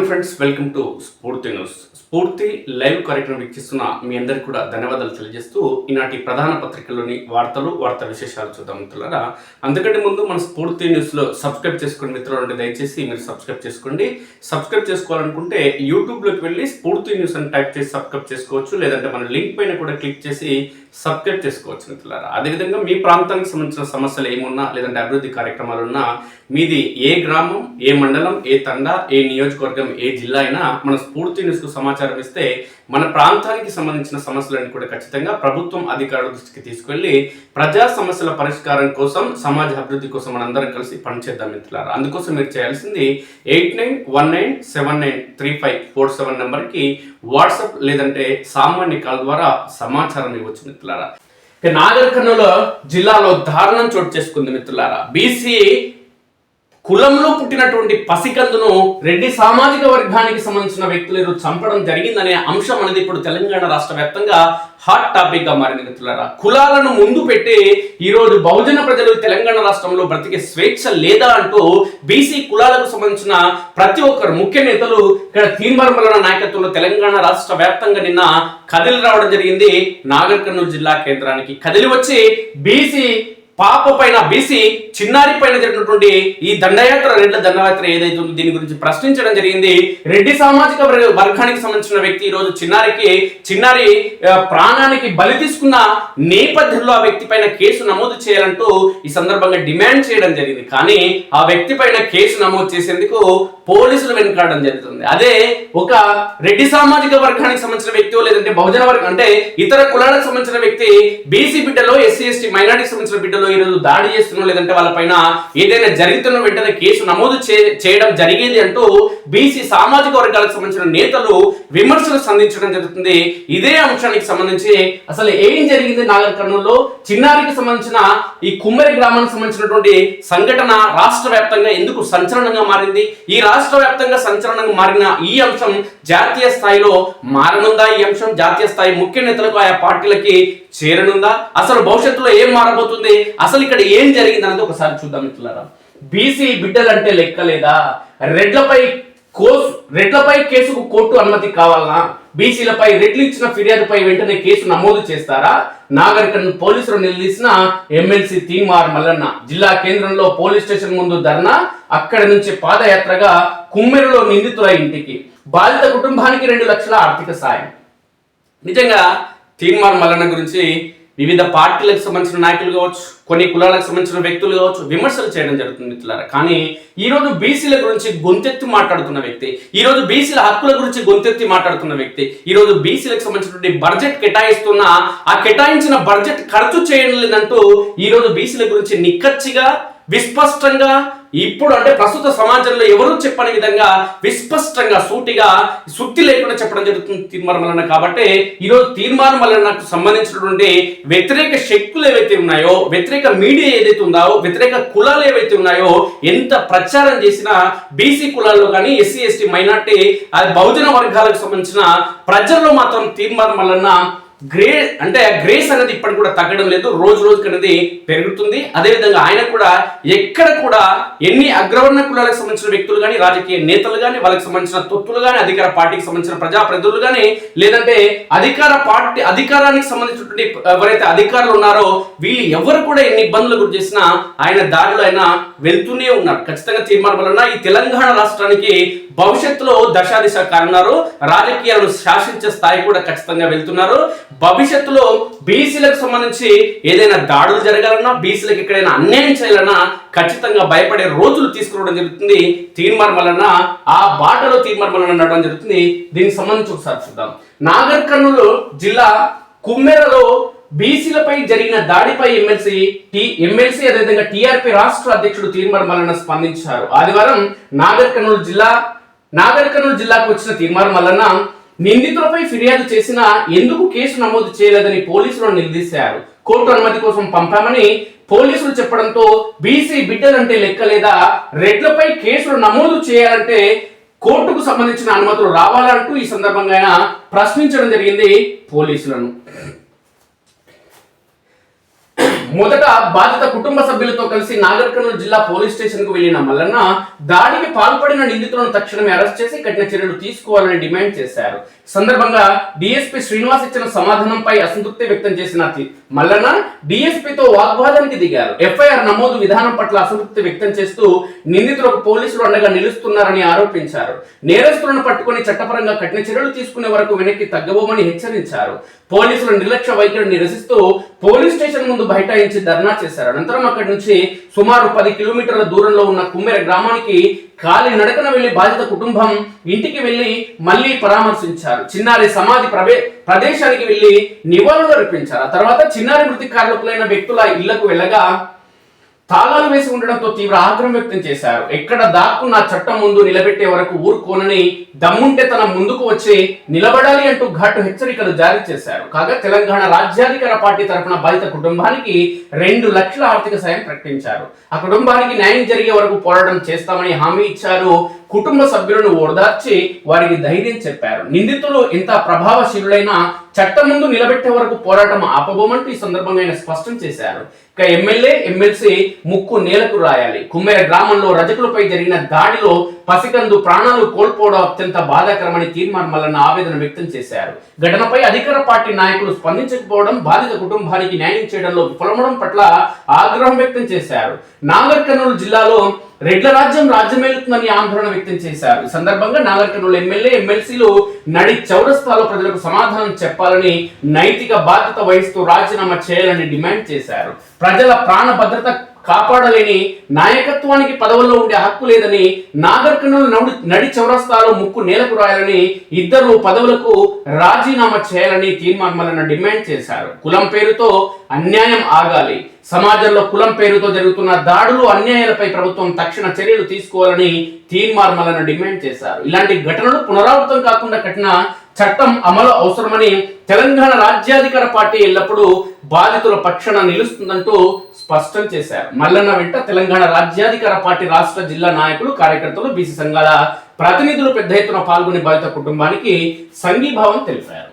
Friends, welcome to స్ఫూర్తి news. స్ఫూర్తి live కార్యక్రమం వీక్షిస్తున్న మీ అందరికీ కూడా ధన్యవాదాలు తెలియజేస్తూ ఈనాటి ప్రధాన పత్రికల్లోని వార్తా విశేషాలు చూద్దాం మిత్రులారా. అందుకంటే ముందు మన స్ఫూర్తి న్యూస్లో సబ్స్క్రైబ్ చేసుకోండి మిత్రులు. దయచేసి మీరు సబ్స్క్రైబ్ చేసుకోండి. సబ్స్క్రైబ్ చేసుకోవాలనుకుంటే యూట్యూబ్లోకి వెళ్ళి స్ఫూర్తి న్యూస్ అని టైప్ చేసి సబ్స్క్రైబ్ చేసుకోవచ్చు, లేదంటే మన లింక్ పైన కూడా క్లిక్ చేసి సబ్స్క్రైబ్ చేసుకోవచ్చు మిత్రులారా. అదేవిధంగా మీ ప్రాంతానికి సంబంధించిన సమస్యలు ఏమున్నా, లేదంటే అభివృద్ధి కార్యక్రమాలు ఉన్నా, మీది ఏ గ్రామం, ఏ మండలం, ఏ తండా, ఏ నియోజకవర్గం, ఏ జిల్లా అయినా మన స్ఫూర్తి న్యూస్కు సమాచారం ఇస్తే మన ప్రాంతానికి సంబంధించిన సమస్యలన్నీ కూడా ఖచ్చితంగా ప్రభుత్వం అధికారుల దృష్టికి తీసుకెళ్లి ప్రజా సమస్యల పరిష్కారం కోసం, సమాజ అభివృద్ధి కోసం మనందరం కలిసి పనిచేద్దాం మిత్రులారా. అందుకోసం మీరు చేయాల్సింది 8919793547 నెంబర్కి వాట్సాప్ లేదంటే సామాన్య కాల్ ద్వారా సమాచారం ఇవ్వచ్చు మిత్రులారా. నాగర్ కర్నూలు జిల్లాలో దారుణం చోటు చేసుకుంది మిత్రులారా. బీసీ కులంలో పుట్టినటువంటి పసికందును రెడ్డి సామాజిక వర్గానికి సంబంధించిన వ్యక్తులు చంపడం జరిగిందనే అంశం అనేది ఇప్పుడు తెలంగాణ రాష్ట్ర వ్యాప్తంగా హాట్ టాపిక్ గా మారింది మిత్రులారా. కులాలను ముందు పెట్టి ఈరోజు బహుజన ప్రజలు తెలంగాణ రాష్ట్రంలో బ్రతికే స్వేచ్ఛ లేదా అంటూ బీసీ కులాలకు సంబంధించిన ప్రతి ఒక్కరు ముఖ్య నేతలు ఇక్కడ తీర్మార్మల నాయకత్వంలో తెలంగాణ రాష్ట్ర వ్యాప్తంగా నిన్న కదిలి రావడం జరిగింది. నాగర్ కర్నూలు జిల్లా కేంద్రానికి కదిలి వచ్చి బీసీ పాప పైన, బీసీ చిన్నారి పైన జరిగినటువంటి ఈ దండయాత్ర, రెడ్ల దండయాత్ర ఏదైతే ఉందో దీని గురించి ప్రశ్నించడం జరిగింది. రెడ్డి సామాజిక వర్గానికి సంబంధించిన వ్యక్తి ఈరోజు చిన్నారి ప్రాణానికి బలి తీసుకున్న నేపథ్యంలో ఆ వ్యక్తి పైన కేసు నమోదు చేయాలంటూ ఈ సందర్భంగా డిమాండ్ చేయడం జరిగింది. కానీ ఆ వ్యక్తి పైన కేసు నమోదు చేసేందుకు పోలీసులు వెనుకాడడం జరుగుతుంది. అదే ఒక రెడ్డి సామాజిక వర్గానికి సంబంధించిన వ్యక్తి, లేదంటే బహుజన వర్గం అంటే ఇతర కులాలకు సంబంధించిన వ్యక్తి బీసీ బిడ్డలో, ఎస్సీ ఎస్టీ మైనారిటీకి సంబంధించిన బిడ్డలో ఈరోజు దాడి చేస్తున్నా, లేదంటే వాళ్ళపైన ఏదైనా జరుగుతున్న వెంటనే కేసు నమోదు చేయడం జరిగేది అంటూ బీసీ సామాజిక వర్గాలకు సంబంధించిన నేతలు విమర్శలు సంధించడం జరుగుతుంది. ఇదే అంశానికి సంబంధించి అసలు ఏం జరిగింది నాగర్ కర్నూలులో, చిన్నారికి సంబంధించిన ఈ కుమ్మరి గ్రామానికి సంబంధించినటువంటి సంఘటన రాష్ట్ర వ్యాప్తంగా ఎందుకు సంచలనంగా మారింది, ఈ రాష్ట్ర వ్యాప్తంగా సంచలనంగా మారిన ఈ అంశం జాతీయ స్థాయిలో మారనుందా, ఈ అంశం జాతీయ స్థాయి ముఖ్య నేతలకు, ఆయా పార్టీలకి చేరనుందా, అసలు భవిష్యత్తులో ఏం మారబోతుంది, అసలు ఇక్కడ ఏం జరిగింది అనేది ఒకసారి చూద్దాం మిత్రులారా. బీసీ బిడ్డలంటే లెక్కలేదా, రెడ్లపై కేసుకు కోర్టు అనుమతి కావాలనా, బీసీలపై రెడ్లు ఇచ్చిన ఫిర్యాదుపై వెంటనే కేసు నమోదు చేస్తారా, నాగర్ కర్నూలు పోలీసులు నిలదీసిన ఎమ్మెల్సీ తీన్మార్ మల్లన్న. జిల్లా కేంద్రంలో పోలీస్ స్టేషన్ ముందు ధర్నా, అక్కడి నుంచి పాదయాత్రగా కుమ్మెరులో నిందితుల ఇంటికి, బాధిత కుటుంబానికి 2 లక్షల ఆర్థిక సాయం. నిజంగా తీన్మార్ మల్లన్న గురించి వివిధ పార్టీలకు సంబంధించిన నాయకులు కావచ్చు, కొన్ని కులాలకు సంబంధించిన వ్యక్తులు కావచ్చు విమర్శలు చేయడం జరుగుతుంది మిత్రులారా. కానీ ఈరోజు బీసీల గురించి గొంతెత్తి మాట్లాడుతున్న వ్యక్తి, ఈరోజు బీసీల హక్కుల గురించి గొంతెత్తి మాట్లాడుతున్న వ్యక్తి, ఈరోజు బీసీలకు సంబంధించినటువంటి బడ్జెట్ కేటాయిస్తున్న ఆ కేటాయించిన బడ్జెట్ ఖర్చు చేయలేదంటూ ఈరోజు బీసీల గురించి నిక్కచ్చిగా, విస్పష్టంగా, ఇప్పుడు అంటే ప్రస్తుత సమాజంలో ఎవరూ చెప్పని విధంగా విస్పష్టంగా, సూటిగా, సుత్తి లేకుండా చెప్పడం జరుగుతుంది తీన్మార్ మల్లన్న. కాబట్టి ఈరోజు తీన్మార్ మల్లన్నకు సంబంధించినటువంటి వ్యతిరేక శక్తులు ఏవైతే ఉన్నాయో, వ్యతిరేక మీడియా ఏదైతే ఉందో, వ్యతిరేక కులాలు ఏవైతే ఉన్నాయో, ఎంత ప్రచారం చేసినా బీసీ కులాల్లో కానీ, ఎస్సీ ఎస్టీ మైనార్టీ బహుజన వర్గాలకు సంబంధించిన ప్రజల్లో మాత్రం తీన్మార్ మల్లన్న గ్రేస్ అనేది ఇప్పటికి కూడా తగ్గడం లేదు, రోజు రోజుకి అనేది పెరుగుతుంది. అదేవిధంగా ఆయన కూడా ఎక్కడ కూడా ఎన్ని అగ్రవర్ణ కులాలకు సంబంధించిన వ్యక్తులు కానీ, రాజకీయ నేతలు కానీ, వాళ్ళకి సంబంధించిన తొత్తులు కానీ, అధికార పార్టీకి సంబంధించిన ప్రజాప్రతినిధులు కానీ, లేదంటే అధికారానికి సంబంధించినటువంటి ఎవరైతే అధికారులు ఉన్నారో వీళ్ళు ఎవరు కూడా ఎన్ని ఇబ్బందులు గురి చేసినా ఆయన దారిలో ఆయన వెళ్తూనే ఉన్నారు. ఖచ్చితంగా తీర్మానం వలన ఈ తెలంగాణ రాష్ట్రానికి భవిష్యత్తులో దశాదిశ కానున్నారు, రాజకీయాలను శాసించే స్థాయి కూడా ఖచ్చితంగా వెళ్తున్నారు. భవిష్యత్తులో బీసీలకు సంబంధించి ఏదైనా దాడులు జరగాలన్నా, బీసీలకు ఎక్కడైనా అన్యాయం చేయాలన్నా ఖచ్చితంగా భయపడే రోజులు తీసుకురావడం జరుగుతుంది. తీన్మార్ మల్లన్న ఆ బాటలో తీన్మార్ మల్లన్న నడవడం జరుగుతుంది. దీనికి సంబంధించి ఒకసారి చూద్దాం. నాగర్ కర్నూలు జిల్లా కుమ్మెరలో బీసీలపై జరిగిన దాడిపై ఎమ్మెల్సీ అదేవిధంగా టీఆర్పీ రాష్ట్ర అధ్యక్షుడు తీన్మార్ మల్లన్న స్పందించారు. ఆదివారం నాగర్ కర్నూలు జిల్లాకు వచ్చిన తీన్మార్ మల్లన్న నిందితులపై ఫిర్యాదు చేసినా ఎందుకు కేసు నమోదు చేయలేదని పోలీసులను నిలదీశారు. కోర్టు అనుమతి కోసం పంపామని పోలీసులు చెప్పడంతో బీసీ బిడ్డలంటే లెక్కలేదా, రెడ్లపై కేసులు నమోదు చేయాలంటే కోర్టుకు సంబంధించిన అనుమతులు రావాలంటూ ఈ సందర్భంగా ఆయన ప్రశ్నించడం జరిగింది పోలీసులను. మొదట బాధిత కుటుంబ సభ్యులతో కలిసి నాగర్ కర్నూలు జిల్లా పోలీస్ స్టేషన్ కు వెళ్లిన మల్లన్న దాడికి పాల్పడిన నిందితులను తక్షణమే అరెస్ట్ చేసి కఠిన చర్యలు తీసుకోవాలని డిమాండ్ చేశారు. సందర్భంగా డీఎస్పీ శ్రీనివాస్ ఇచ్చిన సమాధానంపై అసంతృప్తి వ్యక్తం చేసిన మల్లన్న డీఎస్పీతో వాగ్వాదానికి దిగారు. ఎఫ్ఐఆర్ నమోదు విధానం పట్ల అసంతృప్తి వ్యక్తం చేస్తూ నిందితులకు పోలీసులు అండగా నిలుస్తున్నారని ఆరోపించారు. నేరస్తులను పట్టుకుని చట్టపరంగా కఠిన చర్యలు తీసుకునే వరకు వెనక్కి తగ్గబోమని హెచ్చరించారు. పోలీసుల నిర్లక్ష్య వైఖరిని నిరసిస్తూ పోలీస్ స్టేషన్ ముందు బైఠాయించి ధర్నా చేశారు. అనంతరం అక్కడి నుంచి సుమారు 10 కిలోమీటర్ల దూరంలో ఉన్న కుమ్మెర గ్రామానికి కాలి నడకన వెళ్లి బాధిత కుటుంబం ఇంటికి వెళ్లి మళ్లీ పరామర్శించారు. చిన్నారి సమాధి ప్రదేశానికి వెళ్లి నివాళులు అర్పించారు. ఆ తర్వాత చిన్నారి మృతి కారకులైన వ్యక్తుల ఇళ్లకు వెళ్ళగా తాళాలు వేసి ఉండడంతో తీవ్ర ఆగ్రహం వ్యక్తం చేశారు. ఎక్కడ దాక్కున్న చట్టం ముందు నిలబెట్టే వరకు ఊరుకోనని, దమ్ముంటే తన ముందుకు వచ్చి నిలబడాలి అంటూ ఘాటు హెచ్చరికలు జారీ చేశారు. కాగా తెలంగాణ రాజ్యాధికార పార్టీ తరఫున బాధిత కుటుంబానికి 2 లక్షల ఆర్థిక సాయం ప్రకటించారు. ఆ కుటుంబానికి న్యాయం జరిగే వరకు పోరాటం చేస్తామని హామీ ఇచ్చారు. కుటుంబ సభ్యులను ఓదార్చి వారికి ధైర్యం చెప్పారు. నిందితులు ఎంత ప్రభావశీలుడైనా చట్టం ముందు నిలబెట్టే వరకు పోరాటం ఆపబోమంటూ ఈ సందర్భంగా ఆయన స్పష్టం చేశారు. ఇక ఎమ్మెల్యే ఎమ్మెల్సీ ముక్కు నేలకు రాయాలి. కుమ్మెర గ్రామంలో రజకులపై జరిగిన దాడిలో పసికందు ప్రాణాలు కోల్పోవడం అత్యంత బాధాకరమని తీర్మాన్ మల్లన్న ఆవేదన వ్యక్తం చేశారు. ఘటనపై అధికార పార్టీ నాయకులు స్పందించకపోవడం, బాధిత కుటుంబానికి న్యాయం చేయడంలో విఫలమవడం పట్ల ఆగ్రహం వ్యక్తం చేశారు. నాగర్ కర్నూలు జిల్లాలో రెడ్ల రాజ్యం రాజ్యమేలుతుందని ఆందోళన వ్యక్తం చేశారు. ఈ సందర్భంగా నాగర్ కర్నూలు ఎమ్మెల్యే ఎమ్మెల్సీలు నడి చౌరస్తాలో ప్రజలకు సమాధానం చెప్పాలని, నైతిక బాధ్యత వహిస్తూ రాజీనామా చేయాలని డిమాండ్ చేశారు. ప్రజల ప్రాణ భద్రత కాపాడలేని నాయకత్వానికి పదవుల్లో ఉండే హక్కు లేదని, నాగర్ కర్నూలు నడి చౌరస్తాలో ముక్కు నేలకు రాయాలని, ఇద్దరు పదవులకు రాజీనామా చేయాలని తీర్మాన్ మల్లన్న డిమాండ్ చేశారు. కులం పేరుతో అన్యాయం ఆగాలి. సమాజంలో కులం పేరుతో జరుగుతున్న దాడులు, అన్యాయాలపై ప్రభుత్వం తక్షణ చర్యలు తీసుకోవాలని తీర్మాన్ మల్లన్న డిమాండ్ చేశారు. ఇలాంటి ఘటనలు పునరావృతం కాకుండా కఠిన చట్టం అమలు అవసరమని, తెలంగాణ రాజ్యాధికార పార్టీ ఎల్లప్పుడూ బాధితుల పక్షాన నిలుస్తుందంటూ స్పష్టం చేశారు. మల్లన్న వెంట తెలంగాణ రాజ్యాధికార పార్టీ రాష్ట్ర జిల్లా నాయకులు, కార్యకర్తలు, బీసీ సంఘాల ప్రతినిధులు పెద్ద ఎత్తున పాల్గొని బాధిత కుటుంబానికి సంఘీభావం తెలిపారు.